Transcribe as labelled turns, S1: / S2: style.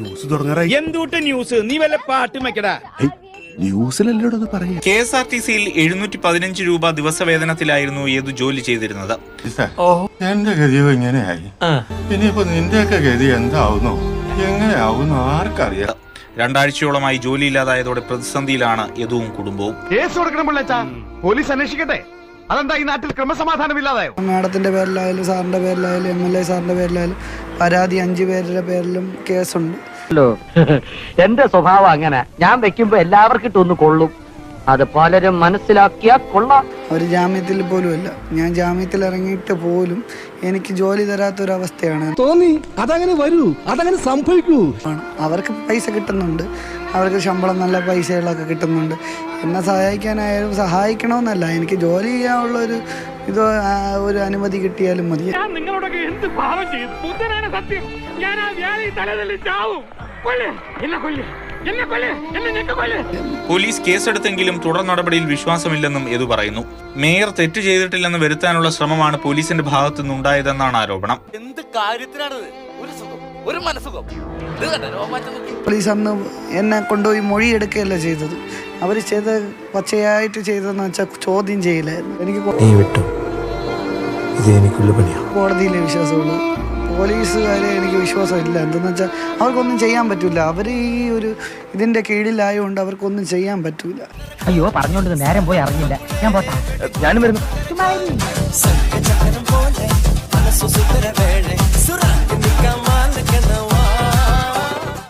S1: News തുടങ്ങാറായി.
S2: എന്തുട്ട് news? നീ വല്ല പാട്ടും വെക്കടാ.
S1: ന്യൂസിലല്ലോ അത് പറയാ.
S3: KSRTCയിൽ 715 രൂപ ദിവസവേതനത്തിലായിരുന്നു യദു ജോലി ചെയ്തിരുന്നത്.
S4: എന്റെ ഗതിയോ ഇങ്ങനെയായി. ഇനിയിപ്പോ നിന്റെയൊക്കെ ഗതി എന്താവുന്നു എങ്ങനെയാവുന്നു ആർക്കറിയാം.
S3: 2 ആഴ്ചയോളമായി ജോലിയില്ലാതായതോടെ പ്രതിസന്ധിയിലാണ് യദുവും കുടുംബവും.
S5: കേസ് കൊടുക്കണം പിള്ളേച്ചാ, പോലീസ് അന്വേഷിക്കട്ടെ. അതെന്താ ഈ നാട്ടിൽ ക്രമസമാധാനമില്ലാതായോ?
S6: മാഡത്തിന്റെ പേരിലായാലും സാറിന്റെ പേരിലായാലും MLA സാറിന്റെ പേരിലായാലും പരാതി 5 പേരുടെ പേരിലും കേസുണ്ട്.
S7: എന്റെ സ്വഭാവം അങ്ങനെ, ഞാൻ വെക്കുമ്പോ എല്ലാവർക്കും ഇട്ടൊന്ന് കൊള്ളും. അത് പലരും മനസ്സിലാക്കിയാ കൊള്ളാം.
S6: ഒരു ജാമ്യത്തിൽ പോലും അല്ല, ഞാൻ ജാമ്യത്തിൽ ഇറങ്ങിയിട്ട് പോലും എനിക്ക് ജോലി തരാത്തൊരവസ്ഥയാണ്.
S1: തോന്നി അതങ്ങനെ വരൂ, അതങ്ങനെ സംഭവിക്കൂ.
S6: അവർക്ക് പൈസ കിട്ടുന്നുണ്ട്, അവർക്ക് ശമ്പളം നല്ല പൈസകളൊക്കെ കിട്ടുന്നുണ്ട്. എന്നെ സഹായിക്കാനായാലും സഹായിക്കണമെന്നല്ല, എനിക്ക് ജോലി ചെയ്യാനുള്ള ഒരു അനുമതി കിട്ടിയാലും മതി.
S2: നിങ്ങളോടൊക്കെ എന്ത് പാവം ചെയ്തു? ബുദ്ധനാണ് സത്യം. ഞാൻ ആ വ്യാധി തലതല്ലി ചാവും.
S3: പോലീസ് കേസെടുത്തെങ്കിലും തുടർ നടപടിയിൽ വിശ്വാസമില്ലെന്നും യദു പറയുന്നു. മേയർ തെറ്റ് ചെയ്തിട്ടില്ലെന്ന് വരുത്താനുള്ള ശ്രമമാണ് പോലീസിന്റെ ഭാഗത്തു നിന്നുണ്ടായതെന്നാണ് ആരോപണം.
S8: എന്ത് കാര്യത്തിനാണത്? ഒരു മനസ്സുഖം.
S6: പോലീസ് അന്ന് എന്നെ കൊണ്ടുപോയി മൊഴിയെടുക്കുകയല്ല ചെയ്തത്. അവർ ചെയ്ത പച്ചയായിട്ട് ചെയ്തതെന്ന് വെച്ചാൽ ചോദ്യം ചെയ്യില്ലായിരുന്നു. എനിക്ക് കോടതിയിലെ വിശ്വാസമുള്ളൂ, പോലീസുകാരെ എനിക്ക് വിശ്വാസമില്ല. എന്തെന്ന് വെച്ചാൽ അവർക്കൊന്നും ചെയ്യാൻ പറ്റില്ല. അവർ ഇതിന്റെ കീഴിലായതുകൊണ്ട് അവർക്കൊന്നും ചെയ്യാൻ പറ്റൂല.
S7: അയ്യോ, പറഞ്ഞോണ്ട് നേരം പോയി അറിഞ്ഞില്ല. ഞാൻ പോട്ടാ, ഞാനും വരുന്നു.